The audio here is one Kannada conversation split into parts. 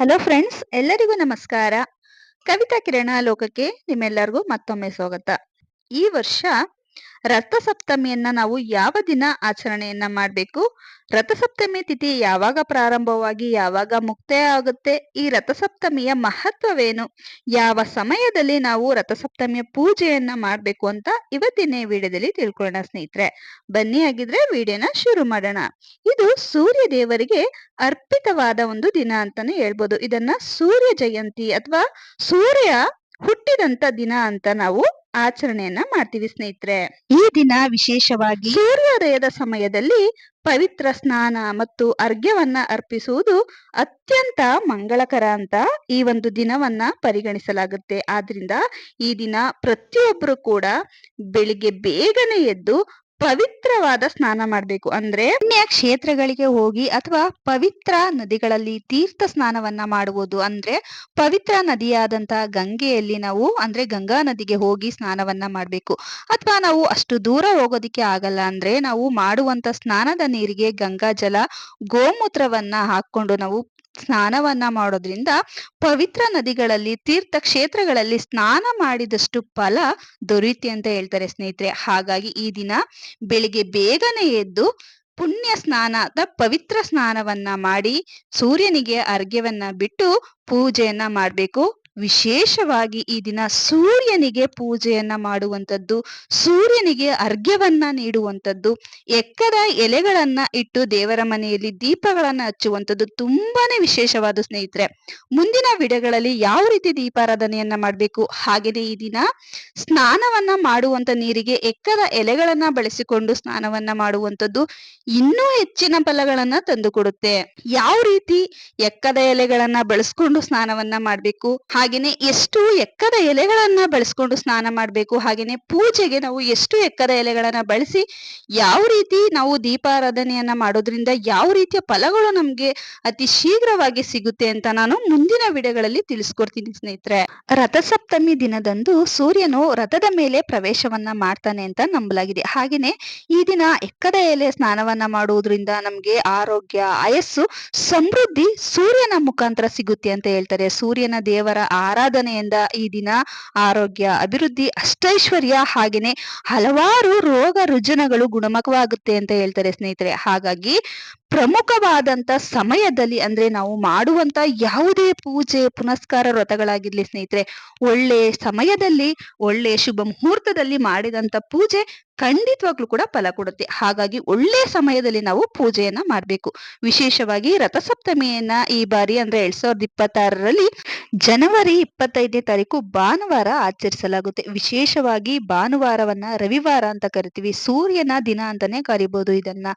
ಹಲೋ ಫ್ರೆಂಡ್ಸ್, ಎಲ್ಲರಿಗೂ ನಮಸ್ಕಾರ. ಕವಿತಾ ಕಿರಣ ಲೋಕಕ್ಕೆ ನಿಮ್ಮೆಲ್ಲರಿಗೂ ಮತ್ತೊಮ್ಮೆ ಸ್ವಾಗತ. ಈ ವರ್ಷ ರಥಸಪ್ತಮಿಯನ್ನ ನಾವು ಯಾವ ದಿನ ಆಚರಣೆಯನ್ನ ಮಾಡಬೇಕು, ರಥಸಪ್ತಮಿ ತಿಥಿ ಯಾವಾಗ ಪ್ರಾರಂಭವಾಗಿ ಯಾವಾಗ ಮುಕ್ತಾಯ ಆಗುತ್ತೆ, ಈ ರಥಸಪ್ತಮಿಯ ಮಹತ್ವವೇನು, ಯಾವ ಸಮಯದಲ್ಲಿ ನಾವು ರಥಸಪ್ತಮಿಯ ಪೂಜೆಯನ್ನ ಮಾಡಬೇಕು ಅಂತ ಇವತ್ತಿನ ವಿಡಿಯೋದಲ್ಲಿ ತಿಳ್ಕೊಳ್ಳೋಣ ಸ್ನೇಹಿತರೆ. ಬನ್ನಿ ಹಾಗಿದ್ರೆ ವಿಡಿಯೋನ ಶುರು ಮಾಡೋಣ. ಇದು ಸೂರ್ಯ ದೇವರಿಗೆ ಅರ್ಪಿತವಾದ ಒಂದು ದಿನ ಅಂತಾನೆ ಹೇಳ್ಬೋದು. ಇದನ್ನ ಸೂರ್ಯ ಜಯಂತಿ ಅಥವಾ ಸೂರ್ಯ ಹುಟ್ಟಿದಂತ ದಿನ ಅಂತ ನಾವು ಆಚರಣೆಯನ್ನ ಮಾಡ್ತೀವಿ ಸ್ನೇಹಿತರೆ. ಈ ದಿನ ವಿಶೇಷವಾಗಿ ಸೂರ್ಯೋದಯದ ಸಮಯದಲ್ಲಿ ಪವಿತ್ರ ಸ್ನಾನ ಮತ್ತು ಅರ್ಘ್ಯವನ್ನ ಅರ್ಪಿಸುವುದು ಅತ್ಯಂತ ಮಂಗಳಕರ ಅಂತ ಈ ಒಂದು ದಿನವನ್ನ ಪರಿಗಣಿಸಲಾಗುತ್ತೆ. ಆದ್ರಿಂದ ಈ ದಿನ ಪ್ರತಿಯೊಬ್ರು ಕೂಡ ಬೆಳಿಗ್ಗೆ ಬೇಗನೆ ಎದ್ದು ಪವಿತ್ರವಾದ ಸ್ನಾನ ಮಾಡಬೇಕು. ಅಂದ್ರೆ ಪುಣ್ಯ ಕ್ಷೇತ್ರಗಳಿಗೆ ಹೋಗಿ ಅಥವಾ ಪವಿತ್ರ ನದಿಗಳಲ್ಲಿ ತೀರ್ಥ ಸ್ನಾನವನ್ನ ಮಾಡುವುದು. ಅಂದ್ರೆ ಪವಿತ್ರ ನದಿಯಾದಂತಹ ಗಂಗೆಯಲ್ಲಿ ನಾವು ಅಂದ್ರೆ ಗಂಗಾ ನದಿಗೆ ಹೋಗಿ ಸ್ನಾನವನ್ನ ಮಾಡಬೇಕು. ಅಥವಾ ನಾವು ಅಷ್ಟು ದೂರ ಹೋಗೋದಿಕ್ಕೆ ಆಗಲ್ಲ ಅಂದ್ರೆ ನಾವು ಮಾಡುವಂತ ಸ್ನಾನದ ನೀರಿಗೆ ಗಂಗಾ ಜಲ, ಗೋಮೂತ್ರವನ್ನ ಹಾಕೊಂಡು ನಾವು ಸ್ನಾನವನ್ನ ಮಾಡೋದ್ರಿಂದ ಪವಿತ್ರ ನದಿಗಳಲ್ಲಿ ತೀರ್ಥ ಕ್ಷೇತ್ರಗಳಲ್ಲಿ ಸ್ನಾನ ಮಾಡಿದಷ್ಟು ಫಲ ದೊರೆಯುತ್ತೆ ಅಂತ ಹೇಳ್ತಾರೆ ಸ್ನೇಹಿತರೆ. ಹಾಗಾಗಿ ಈ ದಿನ ಬೆಳಿಗ್ಗೆ ಬೇಗನೆ ಎದ್ದು ಪುಣ್ಯ ಸ್ನಾನ ಪವಿತ್ರ ಸ್ನಾನವನ್ನ ಮಾಡಿ ಸೂರ್ಯನಿಗೆ ಅರ್ಘ್ಯವನ್ನ ಬಿಟ್ಟು ಪೂಜೆಯನ್ನ ಮಾಡಬೇಕು. ವಿಶೇಷವಾಗಿ ಈ ದಿನ ಸೂರ್ಯನಿಗೆ ಪೂಜೆಯನ್ನ ಮಾಡುವಂಥದ್ದು, ಸೂರ್ಯನಿಗೆ ಅರ್ಘ್ಯವನ್ನ ನೀಡುವಂಥದ್ದು, ಎಕ್ಕದ ಎಲೆಗಳನ್ನ ಇಟ್ಟು ದೇವರ ಮನೆಯಲ್ಲಿ ದೀಪಗಳನ್ನ ಹಚ್ಚುವಂಥದ್ದು ತುಂಬಾನೇ ವಿಶೇಷವಾದ ಸ್ನೇಹಿತರೆ. ಮುಂದಿನ ವಿಡಿಯೋಗಳಲ್ಲಿ ಯಾವ ರೀತಿ ದೀಪಾರಾಧನೆಯನ್ನ ಮಾಡಬೇಕು, ಹಾಗೆಯೇ ಈ ದಿನ ಸ್ನಾನವನ್ನ ಮಾಡುವಂತ ನೀರಿಗೆ ಎಕ್ಕದ ಎಲೆಗಳನ್ನ ಬಳಸಿಕೊಂಡು ಸ್ನಾನವನ್ನ ಮಾಡುವಂಥದ್ದು ಇನ್ನೂ ಹೆಚ್ಚಿನ ಫಲಗಳನ್ನ ತಂದುಕೊಡುತ್ತೆ. ಯಾವ ರೀತಿ ಎಕ್ಕದ ಎಲೆಗಳನ್ನ ಬಳಸ್ಕೊಂಡು ಸ್ನಾನವನ್ನ ಮಾಡ್ಬೇಕು, ಹಾಗೇನೆ ಎಷ್ಟು ಎಕ್ಕದ ಎಲೆಗಳನ್ನ ಬಳಸ್ಕೊಂಡು ಸ್ನಾನ ಮಾಡ್ಬೇಕು, ಹಾಗೇನೆ ಪೂಜೆಗೆ ನಾವು ಎಷ್ಟು ಎಕ್ಕದ ಎಲೆಗಳನ್ನ ಬಳಸಿ ಯಾವ ರೀತಿ ನಾವು ದೀಪಾರಾಧನೆಯನ್ನ ಮಾಡೋದ್ರಿಂದ ಯಾವ ರೀತಿಯ ಫಲಗಳು ನಮ್ಗೆ ಅತಿ ಶೀಘ್ರವಾಗಿ ಸಿಗುತ್ತೆ ಅಂತ ನಾನು ಮುಂದಿನ ವಿಡಿಯೋಗಳಲ್ಲಿ ತಿಳಿಸ್ಕೊಡ್ತೀನಿ ಸ್ನೇಹಿತರೆ. ರಥಸಪ್ತಮಿ ದಿನದಂದು ಸೂರ್ಯನು ರಥದ ಮೇಲೆ ಪ್ರವೇಶವನ್ನ ಮಾಡ್ತಾನೆ ಅಂತ ನಂಬಲಾಗಿದೆ. ಹಾಗೇನೆ ಈ ದಿನ ಎಕ್ಕದ ಎಲೆ ಸ್ನಾನವನ್ನ ಮಾಡುವುದರಿಂದ ನಮ್ಗೆ ಆರೋಗ್ಯ, ಆಯಸ್ಸು, ಸಮೃದ್ಧಿ ಸೂರ್ಯನ ಮುಖಾಂತರ ಸಿಗುತ್ತೆ ಅಂತ ಹೇಳ್ತಾರೆ. ಸೂರ್ಯನ ದೇವರ ಆರಾಧನೆಯಿಂದ ಈ ದಿನ ಆರೋಗ್ಯ, ಅಭಿವೃದ್ಧಿ, ಅಷ್ಟೈಶ್ವರ್ಯ ಹಾಗೇನೆ ಹಲವಾರು ರೋಗ ರುಜಿನಗಳು ಗುಣಮುಖವಾಗುತ್ತೆ ಅಂತ ಹೇಳ್ತಾರೆ ಸ್ನೇಹಿತರೆ. ಹಾಗಾಗಿ ಪ್ರಮುಖವಾದಂತ ಸಮಯದಲ್ಲಿ ಅಂದ್ರೆ ನಾವು ಮಾಡುವಂತ ಯಾವುದೇ ಪೂಜೆ ಪುನಸ್ಕಾರ ವ್ರತಗಳಾಗಿರ್ಲಿ ಸ್ನೇಹಿತರೆ, ಒಳ್ಳೆ ಸಮಯದಲ್ಲಿ ಒಳ್ಳೆ ಶುಭ ಮುಹೂರ್ತದಲ್ಲಿ ಮಾಡಿದಂತ ಪೂಜೆ ಖಂಡಿತವಾಗ್ಲೂ ಕೂಡ ಫಲ ಕೊಡುತ್ತೆ. ಹಾಗಾಗಿ ಒಳ್ಳೆ ಸಮಯದಲ್ಲಿ ನಾವು ಪೂಜೆಯನ್ನ ಮಾಡಬೇಕು. ವಿಶೇಷವಾಗಿ ರಥಸಪ್ತಮಿಯನ್ನ ಈ ಬಾರಿ ಅಂದ್ರೆ 2026ರಲ್ಲಿ ಜನವರಿ 25ನೇ ತಾರೀಕು ಭಾನುವಾರ ಆಚರಿಸಲಾಗುತ್ತೆ. ವಿಶೇಷವಾಗಿ ಭಾನುವಾರವನ್ನ ರವಿವಾರ ಅಂತ ಕರಿತೀವಿ, ಸೂರ್ಯನ ದಿನ ಅಂತಾನೆ ಕರಿಬಹುದು. ಇದನ್ನ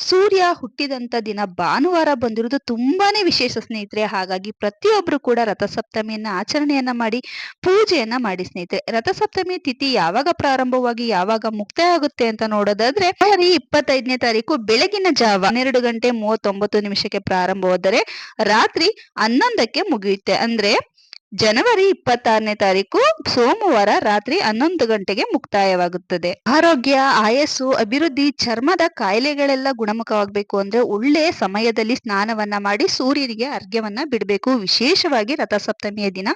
ಸೂರ್ಯ ಹುಟ್ಟಿದಂತ ದಿನ ಭಾನುವಾರ ಬಂದಿರೋದು ತುಂಬಾನೇ ವಿಶೇಷ ಸ್ನೇಹಿತರೆ. ಹಾಗಾಗಿ ಪ್ರತಿಯೊಬ್ರು ಕೂಡ ರಥಸಪ್ತಮಿಯನ್ನ ಆಚರಣೆಯನ್ನ ಮಾಡಿ ಪೂಜೆಯನ್ನ ಮಾಡಿ ಸ್ನೇಹಿತರೆ. ರಥಸಪ್ತಮಿ ತಿಥಿ ಯಾವಾಗ ಪ್ರಾರಂಭವಾಗಿ ಯಾವಾಗ ಮುಕ್ತಾಯ ಆಗುತ್ತೆ ಅಂತ ನೋಡೋದಾದ್ರೆ ಜನವರಿ 25ನೇ ತಾರೀಕು ಬೆಳಗಿನ ಜಾವ 12:39 ಪ್ರಾರಂಭವಾದರೆ ರಾತ್ರಿ 11ಕ್ಕೆ ಮುಗಿಯುತ್ತೆ. ಅಂದ್ರೆ ಜನವರಿ 26ನೇ ತಾರೀಕು ಸೋಮವಾರ ರಾತ್ರಿ 11 ಗಂಟೆಗೆ ಮುಕ್ತಾಯವಾಗುತ್ತದೆ. ಆರೋಗ್ಯ, ಆಯಸ್ಸು, ಅಭಿವೃದ್ಧಿ, ಚರ್ಮದ ಕಾಯಿಲೆಗಳೆಲ್ಲ ಗುಣಮುಖವಾಗಬೇಕು ಅಂದ್ರೆ ಒಳ್ಳೆ ಸಮಯದಲ್ಲಿ ಸ್ನಾನವನ್ನ ಮಾಡಿ ಸೂರ್ಯನಿಗೆ ಅರ್ಘ್ಯವನ್ನ ಬಿಡಬೇಕು. ವಿಶೇಷವಾಗಿ ರಥಸಪ್ತಮಿಯ ದಿನ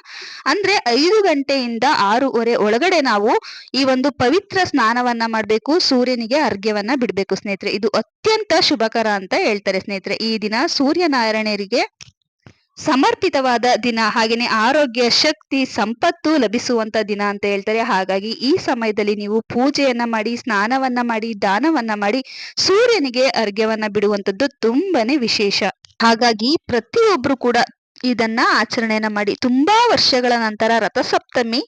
ಅಂದ್ರೆ 5 ಗಂಟೆಯಿಂದ 6:30 ಒಳಗಡೆ ನಾವು ಈ ಒಂದು ಪವಿತ್ರ ಸ್ನಾನವನ್ನ ಮಾಡಬೇಕು, ಸೂರ್ಯನಿಗೆ ಅರ್ಘ್ಯವನ್ನ ಬಿಡಬೇಕು ಸ್ನೇಹಿತರೆ. ಇದು ಅತ್ಯಂತ ಶುಭಕರ ಅಂತ ಹೇಳ್ತಾರೆ ಸ್ನೇಹಿತರೆ. ಈ ದಿನ ಸೂರ್ಯನಾರಾಯಣರಿಗೆ ಸಮರ್ಪಿತವಾದ ದಿನ, ಹಾಗೇನೆ ಆರೋಗ್ಯ, ಶಕ್ತಿ, ಸಂಪತ್ತು ಲಭಿಸುವಂತ ದಿನ ಅಂತ ಹೇಳ್ತಾರೆ. ಹಾಗಾಗಿ ಈ ಸಮಯದಲ್ಲಿ ನೀವು ಪೂಜೆಯನ್ನ ಮಾಡಿ, ಸ್ನಾನವನ್ನ ಮಾಡಿ, ದಾನವನ್ನ ಮಾಡಿ ಸೂರ್ಯನಿಗೆ ಅರ್ಘ್ಯವನ್ನ ಬಿಡುವಂತದ್ದು ತುಂಬಾನೇ ವಿಶೇಷ. ಹಾಗಾಗಿ ಪ್ರತಿಯೊಬ್ರು ಕೂಡ ಇದನ್ನ ಆಚರಣೆಯನ್ನ ಮಾಡಿ. ತುಂಬಾ ವರ್ಷಗಳ ನಂತರ ರಥಸಪ್ತಮಿ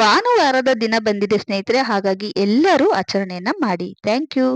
ಭಾನುವಾರದ ದಿನ ಬಂದಿದೆ ಸ್ನೇಹಿತರೆ. ಹಾಗಾಗಿ ಎಲ್ಲರೂ ಆಚರಣೆಯನ್ನ ಮಾಡಿ. Thank you.